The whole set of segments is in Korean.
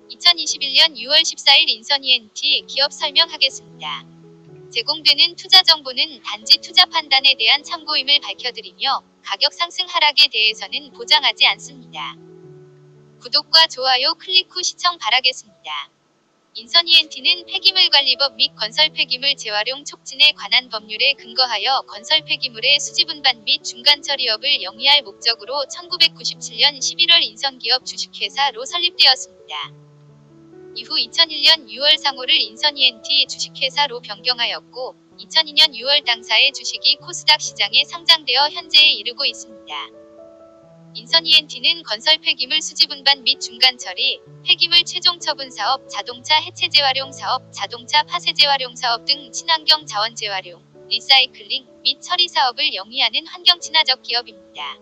2021년 6월 14일 인선 ENT 기업 설명하겠습니다. 제공되는 투자 정보는 단지 투자 판단에 대한 참고임을 밝혀드리며 가격 상승 하락에 대해서는 보장하지 않습니다. 구독과 좋아요 클릭 후 시청 바라겠습니다. 인선 ENT는 폐기물관리법 및 건설 폐기물 재활용 촉진에 관한 법률에 근거하여 건설 폐기물의 수지분반 및 중간처리업을 영위할 목적으로 1997년 11월 인선기업 주식회사로 설립되었습니다. 이후 2001년 6월 상호를 인선 ENT 주식회사로 변경하였고 2002년 6월 당사의 주식이 코스닥 시장에 상장되어 현재에 이르고 있습니다. 인선 ENT는 건설 폐기물 수지분반 및 중간처리, 폐기물 최종 처분 사업, 자동차 해체 재활용 사업, 자동차 폐쇄 재활용 사업 등 친환경 자원 재활용, 리사이클링 및 처리 사업을 영위하는 환경친화적 기업입니다.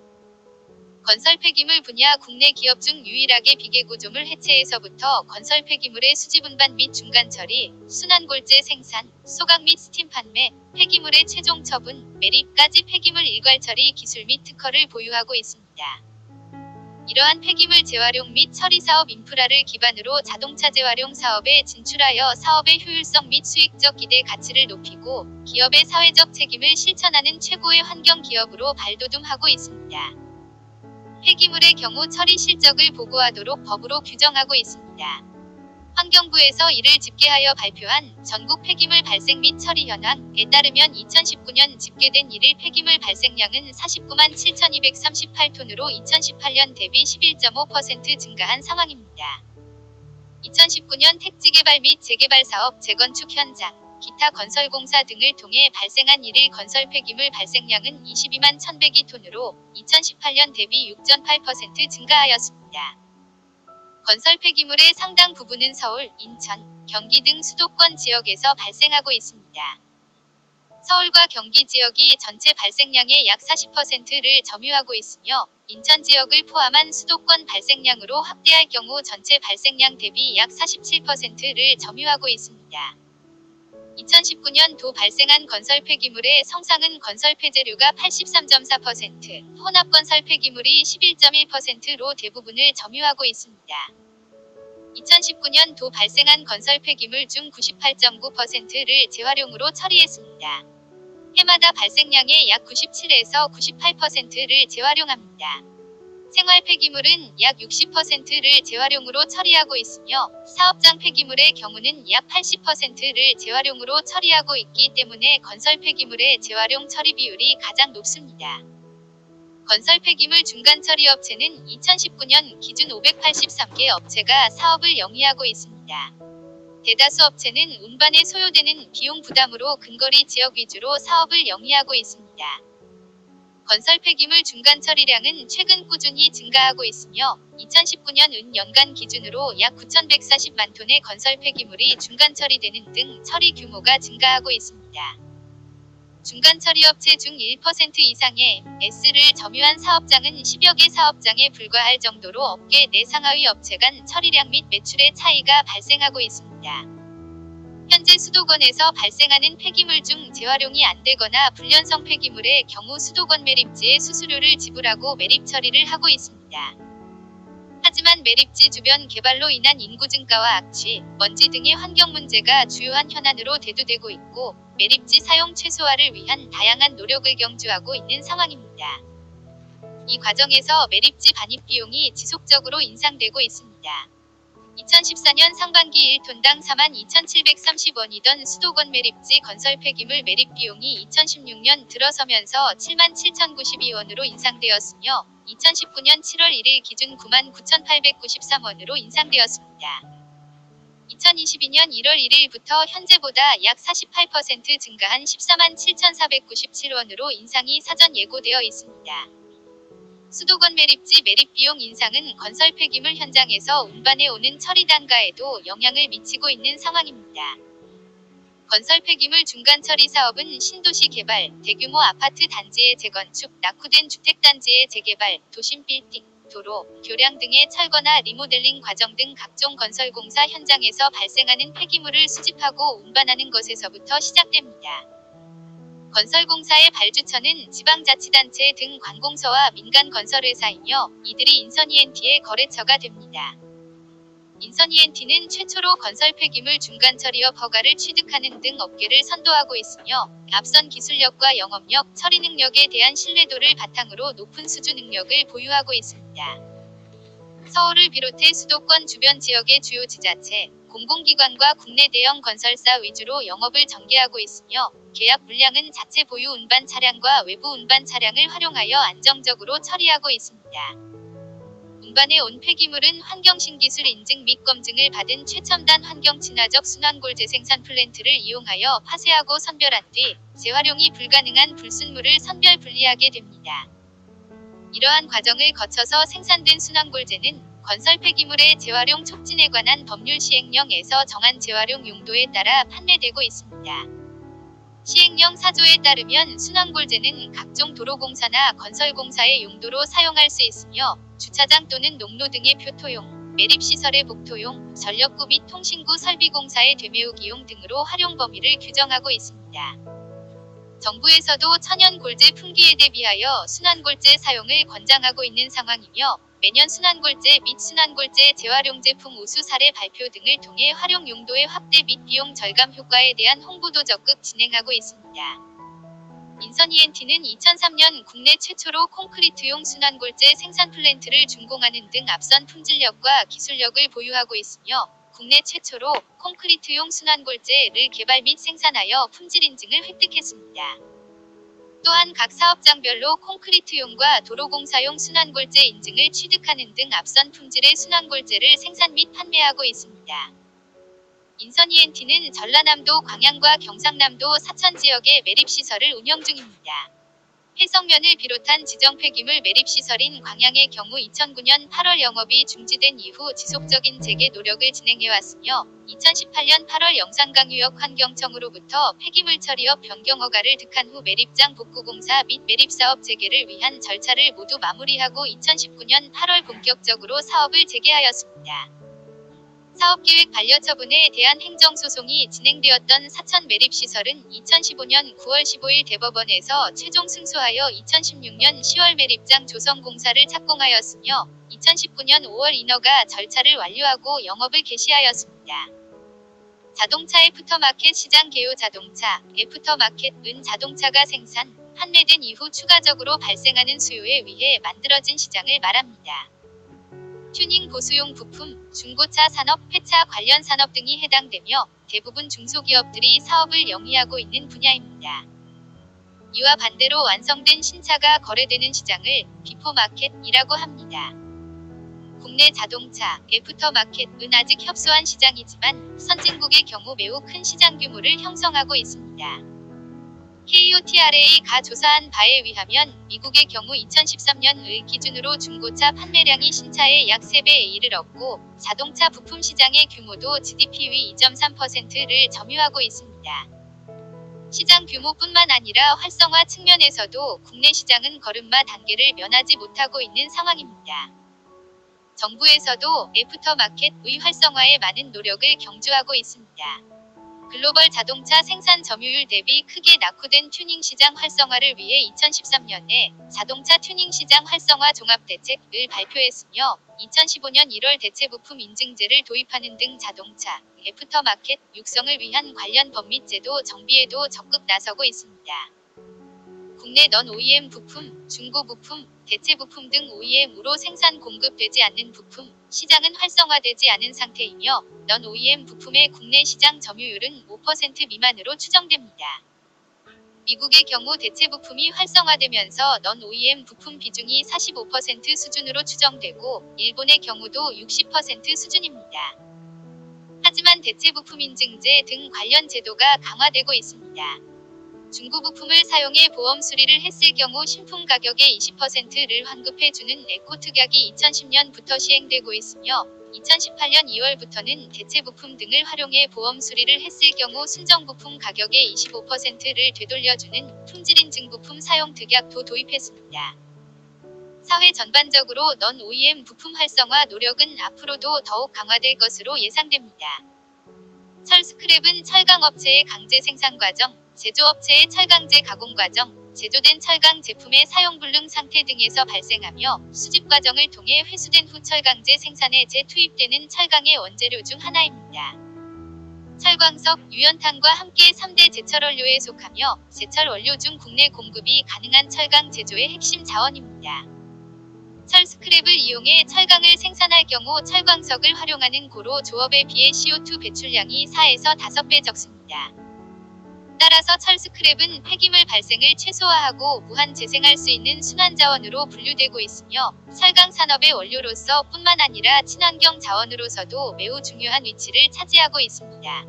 건설 폐기물 분야 국내 기업 중 유일하게 비계구조물 해체에서부터 건설 폐기물의 수지분반 및 중간처리, 순환골재 생산, 소각 및 스팀 판매, 폐기물의 최종 처분, 매립까지 폐기물 일괄처리 기술 및 특허를 보유하고 있습니다. 이러한 폐기물 재활용 및 처리 사업 인프라를 기반으로 자동차 재활용 사업에 진출하여 사업의 효율성 및 수익적 기대 가치를 높이고 기업의 사회적 책임을 실천하는 최고의 환경 기업으로 발돋움하고 있습니다. 폐기물의 경우 처리 실적을 보고하도록 법으로 규정하고 있습니다. 환경부에서 이를 집계하여 발표한 전국 폐기물 발생 및 처리 현황에 따르면 2019년 집계된 1일 폐기물 발생량은 497,238톤으로 2018년 대비 11.5% 증가한 상황입니다. 2019년 택지 개발 및 재개발 사업, 재건축 현장, 기타 건설공사 등을 통해 발생한 1일 건설 폐기물 발생량은 22만 1,102톤으로 2018년 대비 6.8% 증가하였습니다. 건설 폐기물의 상당 부분은 서울, 인천, 경기 등 수도권 지역에서 발생하고 있습니다. 서울과 경기 지역이 전체 발생량의 약 40%를 점유하고 있으며 인천 지역을 포함한 수도권 발생량으로 확대할 경우 전체 발생량 대비 약 47%를 점유하고 있습니다. 2019년 도 발생한 건설 폐기물의 성상은 건설 폐재류가 83.4%, 혼합 건설 폐기물이 11.1%로 대부분을 점유하고 있습니다. 2019년 도 발생한 건설 폐기물 중 98.9%를 재활용으로 처리했습니다. 해마다 발생량의 약 97에서 98%를 재활용합니다. 생활 폐기물은 약 60%를 재활용으로 처리하고 있으며 사업장 폐기물의 경우는 약 80%를 재활용으로 처리하고 있기 때문에 건설 폐기물의 재활용 처리 비율이 가장 높습니다. 건설 폐기물 중간처리 업체는 2019년 기준 583개 업체가 사업을 영위하고 있습니다. 대다수 업체는 운반에 소요되는 비용 부담으로 근거리 지역 위주로 사업을 영위하고 있습니다. 건설 폐기물 중간 처리량은 최근 꾸준히 증가하고 있으며 2019년 은 연간 기준으로 약 9,140만 톤의 건설 폐기물이 중간 처리되는 등 처리 규모가 증가하고 있습니다. 중간 처리 업체 중 1% 이상의 S를 점유한 사업장은 10여 개 사업장에 불과할 정도로 업계 내 상하위 업체 간 처리량 및 매출의 차이가 발생하고 있습니다. 현재 수도권에서 발생하는 폐기물 중 재활용이 안되거나 불연성 폐기물의 경우 수도권 매립지에 수수료를 지불하고 매립 처리를 하고 있습니다. 하지만 매립지 주변 개발로 인한 인구 증가와 악취, 먼지 등의 환경 문제가 주요한 현안으로 대두되고 있고 매립지 사용 최소화를 위한 다양한 노력을 경주하고 있는 상황입니다. 이 과정에서 매립지 반입 비용이 지속적으로 인상되고 있습니다. 2014년 상반기 1톤당 42,730원이던 수도권 매립지 건설 폐기물 매립 비용이 2016년 들어서면서 77,092원으로 인상되었으며 2019년 7월 1일 기준 99,893원으로 인상되었습니다. 2022년 1월 1일부터 현재보다 약 48% 증가한 147,497원으로 인상이 사전 예고되어 있습니다. 수도권 매립지 매립 비용 인상은 건설 폐기물 현장에서 운반해 오는 처리 단가에도 영향을 미치고 있는 상황입니다. 건설 폐기물 중간 처리 사업은 신도시 개발, 대규모 아파트 단지의 재건축, 낙후된 주택 단지의 재개발, 도심 빌딩, 도로, 교량 등의 철거나 리모델링 과정 등 각종 건설 공사 현장에서 발생하는 폐기물을 수집하고 운반하는 것에서부터 시작됩니다. 건설공사의 발주처는 지방자치단체 등 관공서와 민간 건설회사이며 이들이 인선 ENT의 거래처가 됩니다. 인선 ENT는 최초로 건설 폐기물 중간 처리업 허가를 취득하는 등 업계를 선도하고 있으며 앞선 기술력과 영업력, 처리 능력에 대한 신뢰도를 바탕으로 높은 수주 능력을 보유하고 있습니다. 서울을 비롯해 수도권 주변 지역의 주요 지자체, 공공기관과 국내 대형 건설사 위주로 영업을 전개하고 있으며 계약 물량은 자체 보유 운반 차량과 외부 운반 차량을 활용하여 안정적으로 처리하고 있습니다. 운반해 온 폐기물은 환경신기술 인증 및 검증을 받은 최첨단 환경친화적 순환골 재생산 플랜트를 이용하여 파쇄하고 선별한 뒤 재활용이 불가능한 불순물을 선별 분리하게 됩니다. 이러한 과정을 거쳐서 생산된 순환골재는 건설 폐기물의 재활용 촉진에 관한 법률 시행령에서 정한 재활용 용도에 따라 판매되고 있습니다. 시행령 4조에 따르면 순환골재는 각종 도로공사나 건설공사의 용도로 사용할 수 있으며 주차장 또는 농로 등의 표토용, 매립시설의 복토용, 전력구 및 통신구 설비공사의 되메우기용 등으로 활용 범위를 규정하고 있습니다. 정부에서도 천연골재 품귀에 대비하여 순환골재 사용을 권장하고 있는 상황이며 매년 순환골재 및 순환골재 재활용 제품 우수 사례 발표 등을 통해 활용 용도의 확대 및 비용 절감 효과에 대한 홍보도 적극 진행하고 있습니다. 인선 ENT는 2003년 국내 최초로 콘크리트용 순환골재 생산 플랜트를 준공하는 등 앞선 품질력과 기술력을 보유하고 있으며 국내 최초로 콘크리트용 순환골재를 개발 및 생산하여 품질 인증을 획득했습니다. 또한 각 사업장별로 콘크리트용과 도로공사용 순환골재 인증을 취득하는 등 앞선 품질의 순환골재를 생산 및 판매하고 있습니다. 인선 ENT는 전라남도 광양과 경상남도 사천 지역의 매립시설을 운영 중입니다. 해성면을 비롯한 지정 폐기물 매립시설인 광양의 경우 2009년 8월 영업이 중지된 이후 지속적인 재개 노력을 진행해왔으며 2018년 8월 영산강유역 환경청으로부터 폐기물 처리업 변경 허가를 득한 후 매립장 복구공사 및 매립사업 재개를 위한 절차를 모두 마무리하고 2019년 8월 본격적으로 사업을 재개하였습니다. 사업계획 반려처분에 대한 행정소송이 진행되었던 사천 매립시설은 2015년 9월 15일 대법원에서 최종 승소하여 2016년 10월 매립장 조성공사를 착공하였으며 2019년 5월 인허가 절차를 완료하고 영업을 개시하였습니다. 자동차 애프터마켓 시장 개요 자동차, 애프터마켓은 자동차가 생산, 판매된 이후 추가적으로 발생하는 수요에 의해 만들어진 시장을 말합니다. 튜닝 보수용 부품, 중고차 산업, 폐차 관련 산업 등이 해당되며 대부분 중소기업들이 사업을 영위하고 있는 분야입니다. 이와 반대로 완성된 신차가 거래되는 시장을 비포마켓이라고 합니다. 국내 자동차, 애프터마켓은 아직 협소한 시장이지만 선진국의 경우 매우 큰 시장 규모를 형성하고 있습니다. KOTRA가 조사한 바에 의하면 미국의 경우 2013년을 기준으로 중고차 판매량이 신차의 약 3배에 이르렀고 자동차 부품 시장의 규모도 GDP의 2.3%를 점유하고 있습니다. 시장 규모뿐만 아니라 활성화 측면에서도 국내 시장은 걸음마 단계를 면하지 못하고 있는 상황입니다. 정부에서도 애프터마켓의 활성화에 많은 노력을 경주하고 있습니다. 글로벌 자동차 생산 점유율 대비 크게 낙후된 튜닝 시장 활성화를 위해 2013년에 자동차 튜닝 시장 활성화 종합대책을 발표했으며 2015년 1월 대체 부품 인증제를 도입하는 등 자동차, 애프터마켓 육성을 위한 관련 법 및 제도 정비에도 적극 나서고 있습니다. 국내 넌 OEM 부품, 중고 부품, 대체 부품 등 OEM으로 생산 공급되지 않는 부품, 시장은 활성화되지 않은 상태이며 넌 OEM 부품의 국내 시장 점유율은 5% 미만으로 추정됩니다. 미국의 경우 대체 부품이 활성화되면서 넌 OEM 부품 비중이 45% 수준으로 추정되고 일본의 경우도 60% 수준입니다. 하지만 대체 부품 인증제 등 관련 제도가 강화되고 있습니다. 중고 부품을 사용해 보험 수리를 했을 경우 신품 가격의 20%를 환급해주는 에코특약이 2010년부터 시행되고 있으며 2018년 2월부터는 대체 부품 등을 활용해 보험 수리를 했을 경우 순정 부품 가격의 25%를 되돌려주는 품질인증 부품 사용 특약도 도입했습니다. 사회 전반적으로 넌 OEM 부품 활성화 노력은 앞으로도 더욱 강화될 것으로 예상됩니다. 철스크랩은 철강업체의 강제 생산 과정, 제조업체의 철강제 가공 과정, 제조된 철강 제품의 사용불능 상태 등에서 발생하며 수집 과정을 통해 회수된 후 철강제 생산에 재투입되는 철강의 원재료 중 하나입니다. 철광석, 유연탄과 함께 3대 제철원료에 속하며 제철 원료 중 국내 공급이 가능한 철강 제조의 핵심 자원입니다. 철 스크랩을 이용해 철강을 생산할 경우 철광석을 활용하는 고로 조업에 비해 CO2 배출량이 4에서 5배 적습니다. 따라서 철 스크랩은 폐기물 발생을 최소화하고 무한 재생할 수 있는 순환자원으로 분류되고 있으며 철강 산업의 원료로서 뿐만 아니라 친환경 자원으로서도 매우 중요한 위치를 차지하고 있습니다.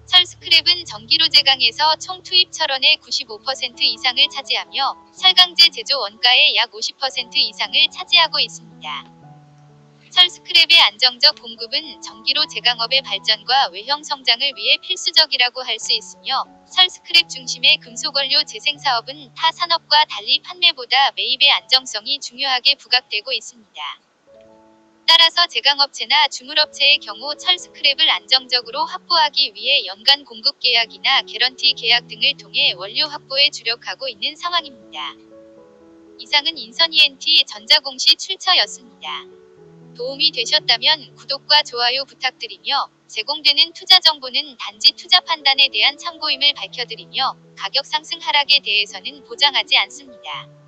철 스크랩은 전기로 제강해서 총 투입 철원의 95% 이상을 차지하며 철강제 제조 원가의 약 50% 이상을 차지하고 있습니다. 철 스크랩의 안정적 공급은 전기로 제강업의 발전과 외형 성장을 위해 필수적이라고 할 수 있으며 철 스크랩 중심의 금속원료 재생 사업은 타 산업과 달리 판매보다 매입의 안정성이 중요하게 부각되고 있습니다. 따라서 제강업체나 주물업체의 경우 철 스크랩을 안정적으로 확보하기 위해 연간 공급 계약이나 개런티 계약 등을 통해 원료 확보에 주력하고 있는 상황입니다. 이상은 인선 ENT 전자공시 출처였습니다. 도움이 되셨다면 구독과 좋아요 부탁드리며 제공되는 투자 정보는 단지 투자 판단에 대한 참고임을 밝혀드리며 가격 상승 하락에 대해서는 보장하지 않습니다.